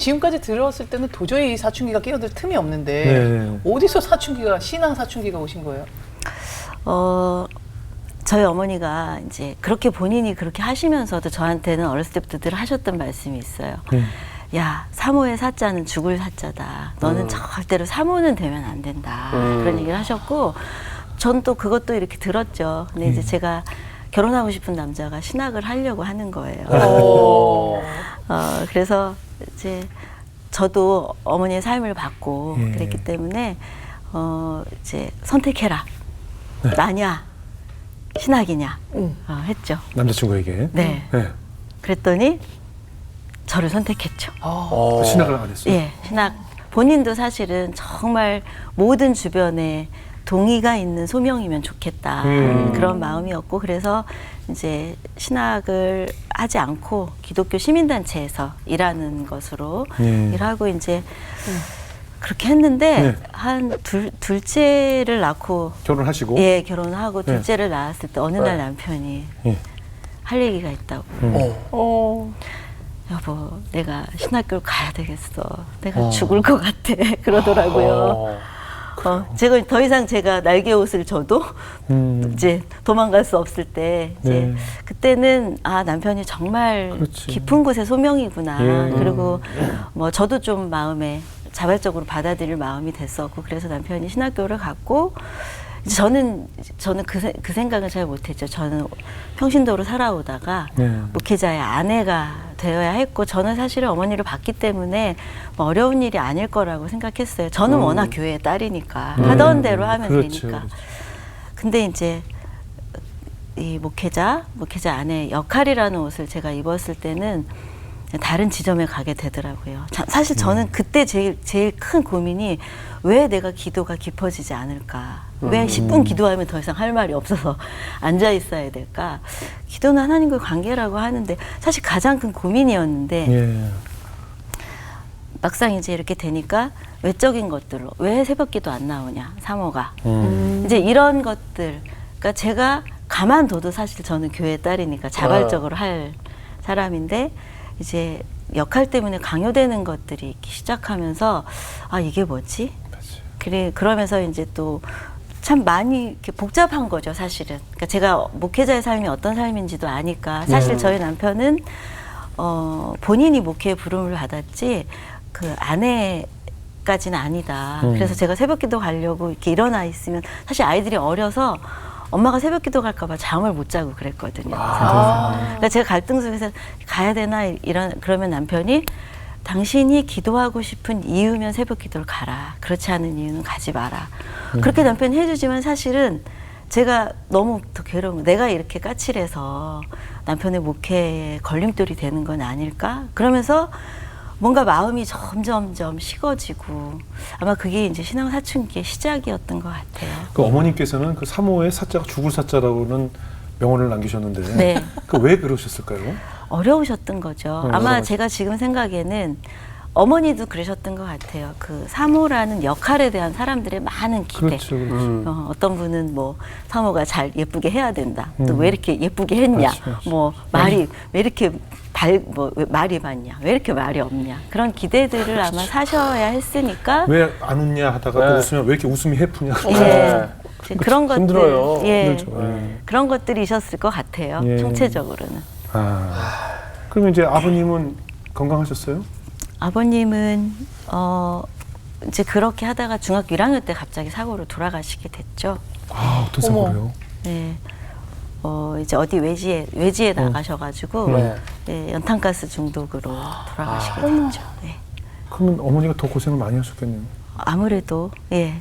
지금까지 들었을 때는 도저히 사춘기가 끼어들 틈이 없는데 네. 어디서 사춘기가 신앙 사춘기가 오신 거예요? 저희 어머니가 이제 그렇게 본인이 그렇게 하시면서도 저한테는 어렸을 때부터 늘 하셨던 말씀이 있어요. 야, 사모의 사자는 죽을 사자다. 너는 절대로 사모는 되면 안 된다. 그런 얘기를 하셨고, 전 또 그것도 이렇게 들었죠. 근데 이제 제가 결혼하고 싶은 남자가 신학을 하려고 하는 거예요. 그래서 이제 저도 어머니의 삶을 받고 그랬기 때문에 이제 선택해라. 네. 나냐, 신학이냐 했죠. 남자친구에게. 네. 네. 그랬더니 저를 선택했죠. 신학을 안 했어요? 예, 신학. 본인도 사실은 정말 모든 주변에 동의가 있는 소명이면 좋겠다. 그런 마음이었고, 그래서 이제 신학을 하지 않고 기독교 시민단체에서 일하는 것으로 일하고 이제 그렇게 했는데 네. 한 둘째를 낳고 결혼하시고? 예, 결혼하고 네. 둘째를 낳았을 때 어느 날 남편이 예. 할 얘기가 있다고. 여보, 내가 신학교를 가야 되겠어. 내가 죽을 것 같아. 그러더라고요. 제가 더 이상 제가 날개 옷을 줘도 이제 도망갈 수 없을 때 이제 네. 그때는 아, 남편이 정말 그렇지. 깊은 곳에 소명이구나. 예. 그리고 뭐 저도 좀 마음에 자발적으로 받아들일 마음이 됐었고, 그래서 남편이 신학교를 갔고, 이제 저는 그 생각을 잘 못했죠. 저는 평신도로 살아오다가 네. 목회자의 아내가 되어야 했고, 저는 사실은 어머니를 봤기 때문에 뭐 어려운 일이 아닐 거라고 생각했어요. 저는 워낙 교회의 딸이니까 하던 대로 하면 그렇죠, 되니까. 그렇죠. 근데 이제 이 목회자 아내 역할이라는 옷을 제가 입었을 때는 다른 지점에 가게 되더라고요. 사실 저는 그때 제일 큰 고민이 왜 내가 기도가 깊어지지 않을까? 왜 10분 기도하면 더 이상 할 말이 없어서 앉아 있어야 될까? 기도는 하나님과의 관계라고 하는데 사실 가장 큰 고민이었는데 예. 막상 이제 이렇게 되니까 외적인 것들로 왜 새벽기도 안 나오냐, 사모가. 이제 이런 것들, 그러니까 제가 가만둬도 사실 저는 교회 딸이니까 자발적으로 할 사람인데 이제 역할 때문에 강요되는 것들이 있기 시작하면서 아, 이게 뭐지? 그러면서 이제 또 참 많이 이렇게 복잡한 거죠, 사실은. 그러니까 제가 목회자의 삶이 어떤 삶인지도 아니까 사실 저희 남편은 본인이 목회의 부름을 받았지 그 아내까지는 아니다. 그래서 제가 새벽기도 가려고 이렇게 일어나 있으면 사실 아이들이 어려서 엄마가 새벽기도 갈까봐 잠을 못 자고 그랬거든요. 그러니까 제가 갈등 속에서 가야 되나 그러면 남편이 당신이 기도하고 싶은 이유면 새벽기도를 가라. 그렇지 않은 이유는 가지 마라. 그렇게 남편이 해주지만 사실은 제가 너무 더 괴로운 거, 내가 이렇게 까칠해서 남편의 목회에 걸림돌이 되는 건 아닐까? 그러면서 뭔가 마음이 점점점 식어지고 아마 그게 이제 신앙 사춘기의 시작이었던 것 같아요. 그 어머님께서는 그 사모의 사자가 죽을 사자라고는 명언을 남기셨는데 네. 그 왜 그러셨을까요? 어려우셨던 거죠. 아마 제가 지금 생각에는 어머니도 그러셨던 것 같아요. 그 사모라는 역할에 대한 사람들의 많은 기대. 그렇죠, 그렇죠. 어떤 분은 뭐 사모가 잘 예쁘게 해야 된다. 또 왜 이렇게 예쁘게 했냐. 맞죠. 뭐 말이 왜 이렇게 왜 말이 많냐. 왜 이렇게 말이 없냐. 그런 기대들을 아마 사셔야 했으니까. 왜 안 웃냐 하다가 또 웃으면 왜 이렇게 웃음이 해프냐. 예. 그런 것들, 힘들어요. 예, 힘들죠. 그런 것들이 있었을 것 같아요. 예. 총체적으로는. 그러면 이제 아버님은 건강하셨어요? 아버님은 이제 그렇게 하다가 중학교 1학년 때 갑자기 사고로 돌아가시게 됐죠. 아, 어떤 사고요? 네. 이제 어디 외지에 나가셔가지고 네, 연탄가스 중독으로 돌아가시게 됐죠. 네. 그러면 어머니가 더 고생을 많이 하셨겠네요. 아무래도 예.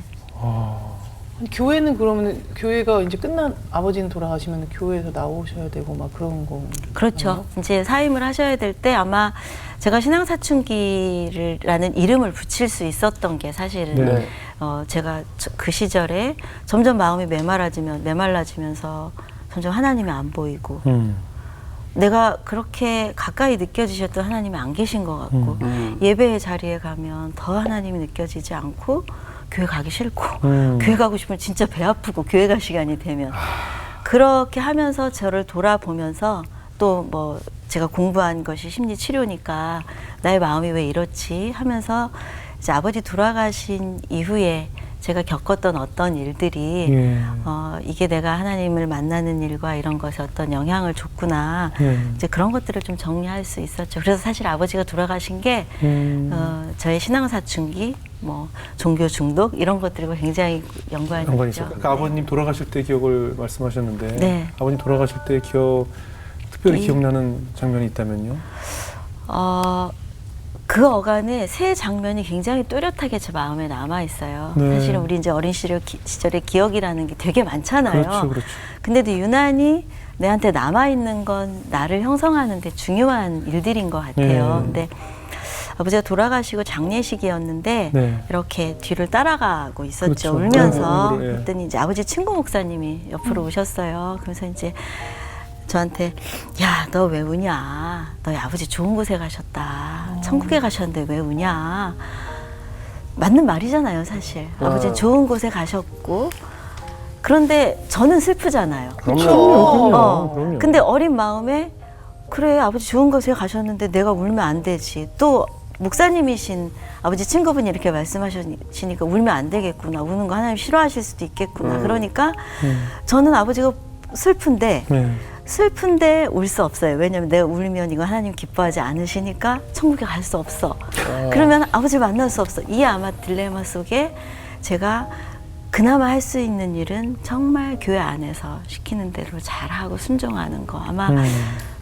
교회는 그러면 교회가 이제 끝난 아버지는 돌아가시면 교회에서 나오셔야 되고 막 그런 거. 그렇죠. 이제 사임을 하셔야 될 때 아마 제가 신앙사춘기라는 이름을 붙일 수 있었던 게 사실은 제가 그 시절에 점점 마음이 메말라지면서 점점 하나님이 안 보이고 내가 그렇게 가까이 느껴지셨던 하나님이 안 계신 것 같고 예배의 자리에 가면 더 하나님이 느껴지지 않고 교회 가기 싫고 교회 가고 싶으면 진짜 배 아프고 교회 갈 시간이 되면 그렇게 하면서 저를 돌아보면서 또 뭐 제가 공부한 것이 심리 치료니까 나의 마음이 왜 이렇지 하면서 이제 아버지 돌아가신 이후에 제가 겪었던 어떤 일들이 예. 이게 내가 하나님을 만나는 일과 이런 것에 어떤 영향을 줬구나. 이제 그런 것들을 좀 정리할 수 있었죠. 그래서 사실 아버지가 돌아가신 게 저의 신앙 사춘기, 뭐 종교 중독 이런 것들과 굉장히 연관이 있죠. 아까 아버님 돌아가실 때 기억을 말씀하셨는데 네. 아버님 돌아가실 때 특별히 이- 기억나는 장면이 있다면요? 그 어간에 새 장면이 굉장히 또렷하게 제 마음에 남아 있어요. 네. 사실은 우리 이제 어린 시절의 기억이라는 게 되게 많잖아요. 그렇죠, 그렇죠. 근데도 유난히 내한테 남아 있는 건 나를 형성하는데 중요한 일들인 것 같아요. 네. 근데 아버지가 돌아가시고 장례식이었는데 네. 이렇게 뒤를 따라가고 있었죠. 그렇죠. 울면서. 네, 네. 그랬더니 이제 아버지 친구 목사님이 옆으로 오셨어요. 그래서 이제 저한테 야, 너 왜 우냐? 너희 아버지 좋은 곳에 가셨다. 천국에 가셨는데 왜 우냐? 맞는 말이잖아요, 사실. 아버지 좋은 곳에 가셨고 그런데 저는 슬프잖아요. 그럼요. 근데 어린 마음에 그래, 아버지 좋은 곳에 가셨는데 내가 울면 안 되지. 또 목사님이신 아버지 친구분이 이렇게 말씀하시니까 울면 안 되겠구나. 우는 거 하나님 싫어하실 수도 있겠구나. 그러니까 저는 아버지가 슬픈데 네. 슬픈데 울 수 없어요. 왜냐면 내가 울면 이거 하나님 기뻐하지 않으시니까 천국에 갈 수 없어. 그러면 아버지 만날 수 없어. 이 아마 딜레마 속에 제가 그나마 할 수 있는 일은 정말 교회 안에서 시키는 대로 잘하고 순종하는 거. 아마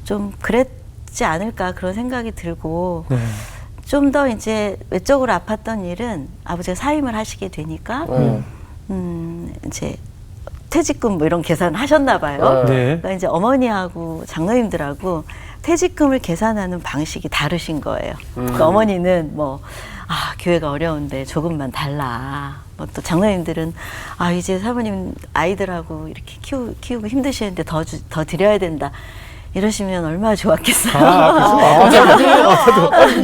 좀 그랬지 않을까 그런 생각이 들고 네. 좀 더 이제 외적으로 아팠던 일은 아버지가 사임을 하시게 되니까 이제 퇴직금 뭐 이런 계산을 하셨나 봐요. 네. 그러니까 이제 어머니하고 장로님들하고 퇴직금을 계산하는 방식이 다르신 거예요. 그러니까 어머니는 뭐 교회가 어려운데 조금만 달라. 뭐 또 장로님들은 이제 사모님 아이들하고 이렇게 키우고 힘드시는데 더 드려야 된다. 이러시면 얼마나 좋았겠어요.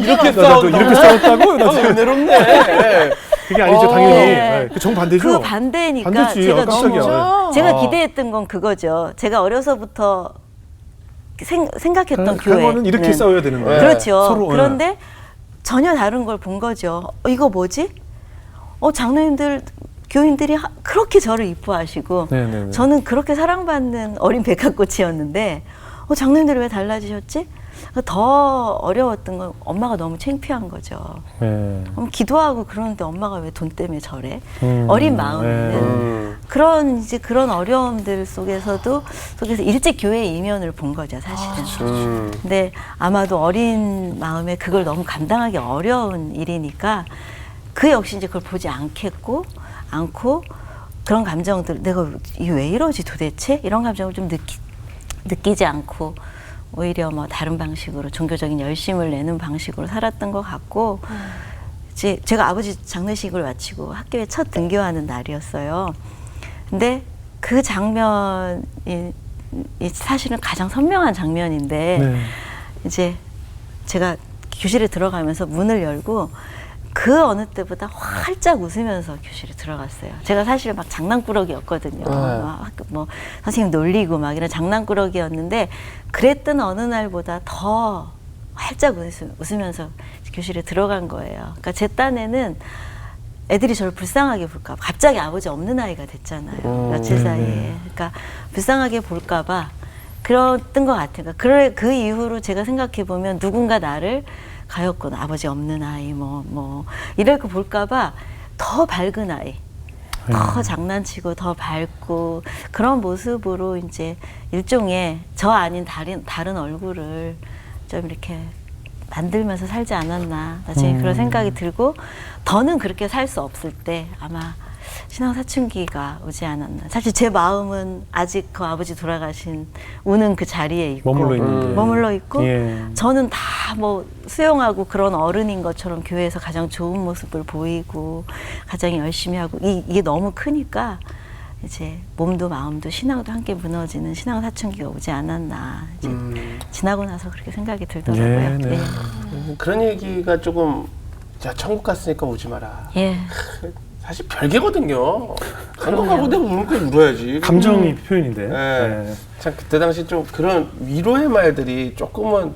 이렇게 싸웠다고? 은혜롭네. 그게 아니죠, 당연히. 네. 네. 그 정반대죠. 그 반대니까 반대지. 제가 깜짝이야. 너무 제가 기대했던 건 그거죠. 제가 어려서부터 생각했던 교회. 그거는 이렇게 싸워야 되는 거예요. 그렇죠. 서로. 그런데 전혀 다른 걸 본 거죠. 이거 뭐지? 장로님들, 교인들이 그렇게 저를 이뻐하시고 네네네. 저는 그렇게 사랑받는 어린 백합꽃이었는데 장로님들이 왜 달라지셨지? 더 어려웠던 건 엄마가 너무 창피한 거죠. 네. 기도하고 그러는데 엄마가 왜 돈 때문에 저래? 어린 마음에는 네. 그런 어려움들 속에서 일찍 교회의 이면을 본 거죠, 사실은. 근데 아마도 어린 마음에 그걸 너무 감당하기 어려운 일이니까 그 역시 이제 그걸 보지 않고 그런 감정들, 내가 이게 왜 이러지 도대체? 이런 감정을 좀 느끼지 않고 오히려 뭐 다른 방식으로 종교적인 열심을 내는 방식으로 살았던 것 같고 제가 아버지 장례식을 마치고 학교에 첫 등교하는 날이었어요. 근데 그 장면이 사실은 가장 선명한 장면인데 네. 이제 제가 교실에 들어가면서 문을 열고 그 어느 때보다 활짝 웃으면서 교실에 들어갔어요. 제가 사실 막 장난꾸러기였거든요. 막 뭐 선생님 놀리고 막 이런 장난꾸러기였는데 그랬던 어느 날보다 더 활짝 웃으면서 교실에 들어간 거예요. 그러니까 제 딴에는 애들이 저를 불쌍하게 볼까 봐. 갑자기 아버지 없는 아이가 됐잖아요. 며칠 사이에. 그러니까 불쌍하게 볼까 봐 그랬던 것 같아요. 그러니까 그 이후로 제가 생각해 보면 누군가 나를 가엾구나, 아버지 없는 아이, 이럴 거 볼까봐 더 밝은 아이, 더 장난치고 더 밝고 그런 모습으로 이제 일종의 저 아닌 다른 얼굴을 좀 이렇게 만들면서 살지 않았나. 나중에 그런 생각이 들고 더는 그렇게 살 수 없을 때 아마 신앙 사춘기가 오지 않았나. 사실 제 마음은 아직 그 아버지 돌아가신 우는 그 자리에 있고 머물러 있고 예. 저는 다 뭐 수용하고 그런 어른인 것처럼 교회에서 가장 좋은 모습을 보이고 가장 열심히 하고 이게 너무 크니까 이제 몸도 마음도 신앙도 함께 무너지는 신앙 사춘기가 오지 않았나. 이제 지나고 나서 그렇게 생각이 들더라고요. 네, 네. 그런 얘기가 조금 천국 갔으니까 오지 마라. 예. 사실 별개거든요. 천국 가고 내가 우는 거 울어야지. 감정이 표현인데. 네. 참 그때 당시 좀 그런 위로의 말들이 조금은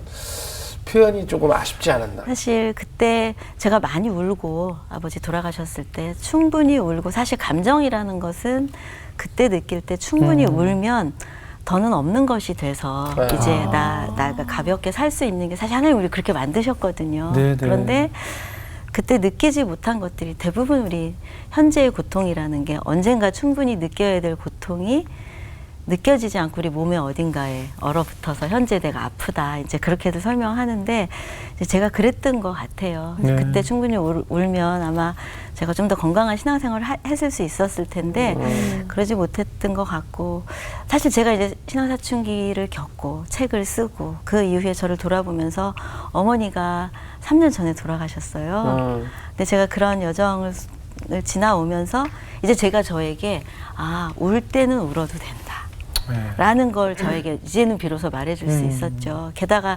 표현이 조금 아쉽지 않았나. 사실 그때 제가 많이 울고 아버지 돌아가셨을 때 충분히 울고 사실 감정이라는 것은 그때 느낄 때 충분히 울면 더는 없는 것이 돼서 이제 나가 가볍게 살 수 있는 게 사실 하나님 우리 그렇게 만드셨거든요. 네네. 그런데 그때 느끼지 못한 것들이 대부분 우리 현재의 고통이라는 게 언젠가 충분히 느껴야 될 고통이 느껴지지 않고 우리 몸의 어딘가에 얼어붙어서 현재 내가 아프다 이제 그렇게도 설명하는데 이제 제가 그랬던 것 같아요. 네. 그때 충분히 울면 아마 제가 좀 더 건강한 신앙생활을 했을 수 있었을 텐데 그러지 못했던 것 같고 사실 제가 이제 신앙사춘기를 겪고 책을 쓰고 그 이후에 저를 돌아보면서 어머니가 3년 전에 돌아가셨어요. 근데 제가 그런 여정을 지나오면서 이제 제가 저에게 울 때는 울어도 된다. 라는 걸 저에게 이제는 비로소 말해줄 수 있었죠. 게다가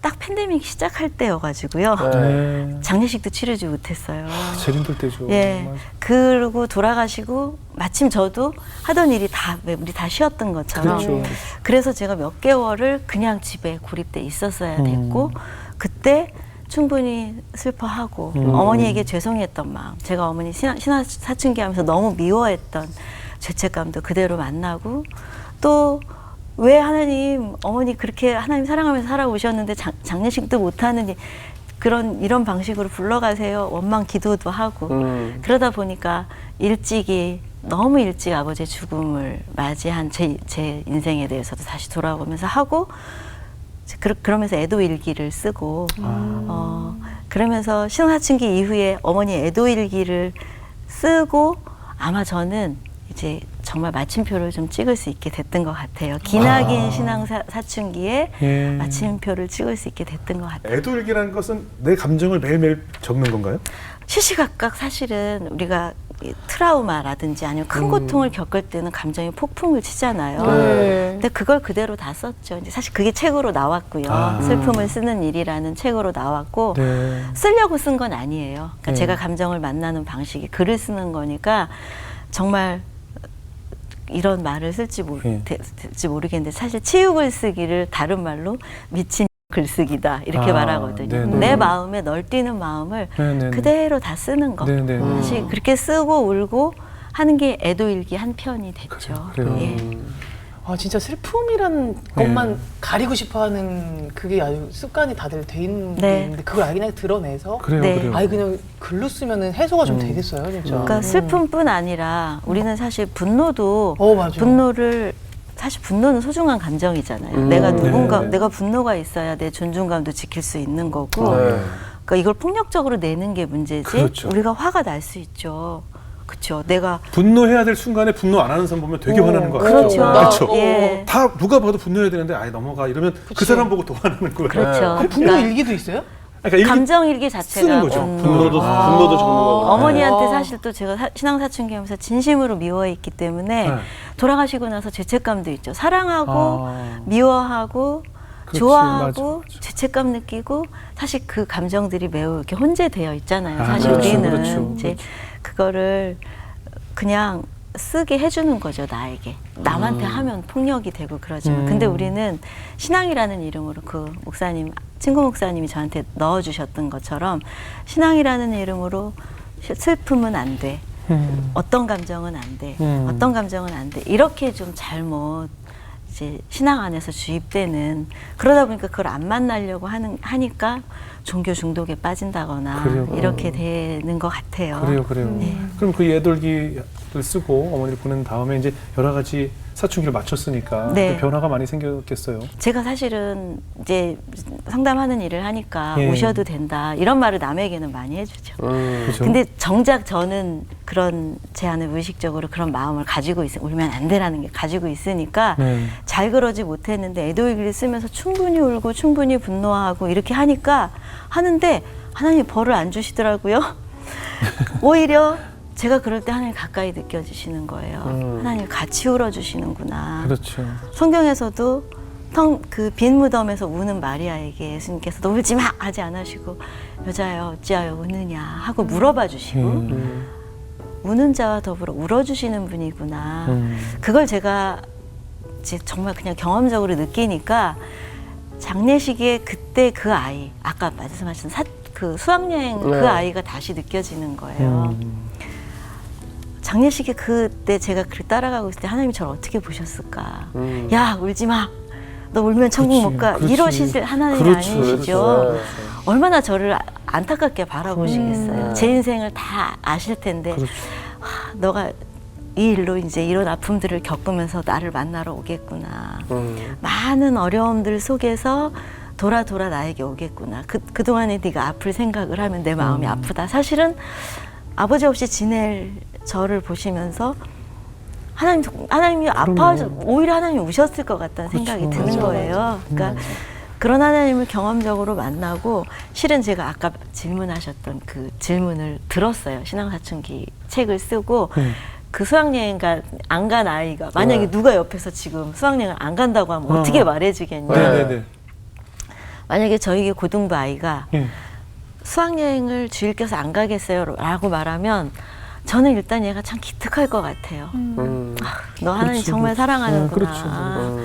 딱 팬데믹 시작할 때여가지고요. 장례식도 치르지 못했어요. 제일 힘들 때죠. 예. 맞아. 그러고 돌아가시고 마침 저도 하던 일이 다 우리 다 쉬었던 것처럼 그렇죠. 그래서 제가 몇 개월을 그냥 집에 고립돼 있었어야 됐고 그때 충분히 슬퍼하고 어머니에게 죄송했던 마음 제가 어머니 신앙 사춘기 하면서 너무 미워했던 죄책감도 그대로 만나고 또 왜 하나님 어머니 그렇게 하나님 사랑하면서 살아오셨는데 장례식도 못하는 이런 방식으로 불러가세요 원망 기도도 하고 그러다 보니까 너무 일찍 아버지의 죽음을 맞이한 제 인생에 대해서도 다시 돌아보면서 하고 그러면서 애도 일기를 쓰고 그러면서 신앙사춘기 이후에 어머니 애도 일기를 쓰고 아마 저는 이제 정말 마침표를 좀 찍을 수 있게 됐던 것 같아요. 기나긴 신앙 사춘기에 마침표를 찍을 수 있게 됐던 것 같아요. 애도일기라는 것은 내 감정을 매일매일 적는 건가요? 시시각각 사실은 우리가 트라우마라든지 아니면 큰 고통을 겪을 때는 감정이 폭풍을 치잖아요. 네. 근데 그걸 그대로 다 썼죠. 이제 사실 그게 책으로 나왔고요. 슬픔을 쓰는 일이라는 책으로 나왔고 네. 쓰려고 쓴 건 아니에요. 그러니까 네. 제가 감정을 만나는 방식이 글을 쓰는 거니까 정말 이런 말을 쓸지 모르겠는데 사실 치유글 쓰기를 다른 말로 미친 글쓰기다 이렇게 말하거든요. 네네. 내 마음에 널뛰는 마음을 네네네. 그대로 다 쓰는 거. 네네. 사실 그렇게 쓰고 울고 하는 게 애도일기 한 편이 됐죠. 그래요. 예. 진짜 슬픔이라는 것만 가리고 싶어하는 그게 아주 습관이 다들 돼 있는 게 네. 있는데 그걸 그냥 드러내서 그래요, 네. 그래요. 그냥 글로 쓰면은 해소가 좀 되겠어요, 진짜. 그러니까 슬픔뿐 아니라 우리는 사실 분노도 맞아. 사실 분노는 소중한 감정이잖아요. 내가 네. 내가 분노가 있어야 내 존중감도 지킬 수 있는 거고. 네. 그러니까 이걸 폭력적으로 내는 게 문제지. 그렇죠. 우리가 화가 날 수 있죠. 그렇죠. 내가 분노해야 될 순간에 분노 안 하는 사람 보면 되게 화나는 거 같아요. 그렇죠. 그렇죠. 예. 다 누가 봐도 분노해야 되는데 아예 넘어가 이러면 그 사람 보고 더 화나는 거예요. 그렇죠. 그 분노 일기도 있어요? 그러니까 일기 감정 일기 자체가 쓰는 거죠. 분노도 적는 거구나. 어머니한테 사실 또 제가 신앙 사춘기 하면서 진심으로 미워했기 때문에 네. 돌아가시고 나서 죄책감도 있죠. 사랑하고 미워하고 그렇지, 좋아하고 맞아. 죄책감 느끼고 사실 그 감정들이 매우 이렇게 혼재되어 있잖아요. 사실 그렇죠, 우리는 그렇죠. 이제 그거를 그냥 쓰게 해주는 거죠, 나에게. 남한테 하면 폭력이 되고 그러지만. 근데 우리는 신앙이라는 이름으로 그 목사님, 친구 목사님이 저한테 넣어주셨던 것처럼 신앙이라는 이름으로 슬픔은 안 돼. 어떤 감정은 안 돼. 어떤 감정은 안 돼. 이렇게 좀 잘못 이제 신앙 안에서 주입되는 그러다 보니까 그걸 안 만나려고 하니까 종교 중독에 빠진다거나 그래요. 이렇게 되는 것 같아요. 그래요. 네. 그럼 그 애돌기를 쓰고 어머니를 보낸 다음에 이제 여러 가지 사춘기를 마쳤으니까 네. 또 변화가 많이 생겼겠어요. 제가 사실은 이제 상담하는 일을 하니까 예. 우셔도 된다 이런 말을 남에게는 많이 해주죠. 그렇죠. 근데 정작 저는 그런 제 안에 무의식적으로 그런 마음을 가지고 울면 안 되라는 게 가지고 있으니까 네. 잘 그러지 못했는데 애도일기를 쓰면서 충분히 울고 충분히 분노하고 이렇게 하는데 하나님이 벌을 안 주시더라고요. 오히려 제가 그럴 때 하나님 가까이 느껴지시는 거예요. 하나님 같이 울어주시는구나. 그렇죠. 성경에서도 그 빈 무덤에서 우는 마리아에게 예수님께서 너 울지 마 하지 않으시고 여자여 어찌하여 우느냐 하고 물어봐 주시고 우는 자와 더불어 울어주시는 분이구나. 그걸 제가 이제 정말 그냥 경험적으로 느끼니까 장례식에 그때 그 아이 아까 말씀하신 그 수학여행 네. 그 아이가 다시 느껴지는 거예요. 장례식에 그때 제가 그 따라가고 있을 때 하나님이 저를 어떻게 보셨을까? 야 울지 마. 너 울면 천국 못 가. 그렇지. 이러시질 하나님이 그렇죠, 아니시죠. 그렇죠. 얼마나 저를 안타깝게 바라보시겠어요. 제 인생을 다 아실 텐데 그렇죠. 너가 이 일로 이제 이런 아픔들을 겪으면서 나를 만나러 오겠구나. 많은 어려움들 속에서 돌아 나에게 오겠구나. 그동안에 네가 아플 생각을 하면 내 마음이 아프다. 사실은 아버지 없이 지낼 저를 보시면서 하나님이 아파하셔, 오히려 하나님이 우셨을 것 같다는 생각이 드는 맞아, 거예요. 그러니까 그런 하나님을 경험적으로 만나고 실은 제가 아까 질문하셨던 그 질문을 들었어요. 신앙사춘기 책을 쓰고 그 수학여행가 안 간 아이가 만약에 네. 누가 옆에서 지금 수학여행을 안 간다고 하면 어떻게 말해주겠냐. 네네네. 만약에 저희 고등부 아이가 예. 수학여행을 주일께서 안 가겠어요 라고 말하면 저는 일단 얘가 참 기특할 것 같아요. 너 하나님 그렇지, 정말 그렇지. 사랑하는구나. 그렇죠.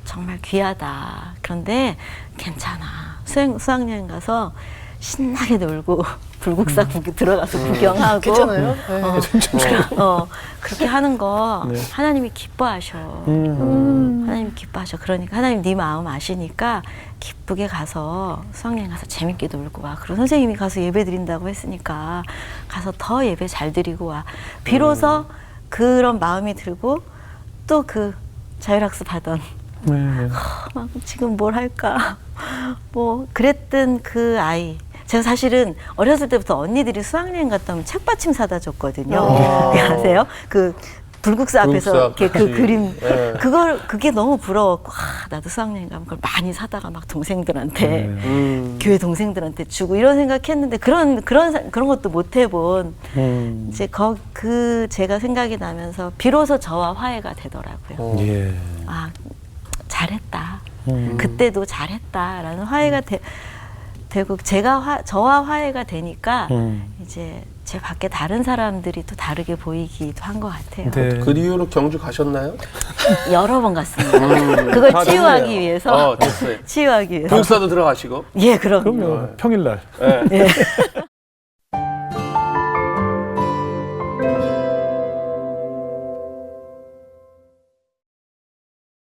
정말 귀하다. 그런데 괜찮아. 수학여행 가서 신나게 놀고 불국사 들어가서 구경하고 괜찮아요? 네. 그렇게 하는 거 네. 하나님이 기뻐하셔. 하나님이 기뻐하셔. 그러니까 하나님 네 마음 아시니까 기쁘게 가서 수학여행 가서 재밌게 놀고 와. 그리고 선생님이 가서 예배 드린다고 했으니까 가서 더 예배 잘 드리고 와. 비로소 그런 마음이 들고 또 그 자율학습 하던 네. 막 지금 뭘 할까 뭐 그랬던 그 아이 제가 사실은 어렸을 때부터 언니들이 수학여행 갔다 오면 책받침 사다 줬거든요. 아세요? 그 불국사 앞에서 이렇게 그 그림 네. 그게 너무 부러웠고 나도 수학여행 가면 그걸 많이 사다가 막 동생들한테 교회 동생들한테 주고 이런 생각했는데 그런 것도 못 해본 이제 제가 생각이 나면서 비로소 저와 화해가 되더라고요. 예. 아 잘했다. 그때도 잘했다라는 화해가 되고 저와 화해가 되니까 이제 제 밖에 다른 사람들이 또 다르게 보이기도 한 것 같아요. 네. 그 이후로 경주 가셨나요? 여러 번 갔습니다. 그걸 다 치유하기 됐네요. 위해서 됐어요. 치유하기 위해서 불사도 들어가시고. 예 그럼요. 그럼요. 평일날. 네.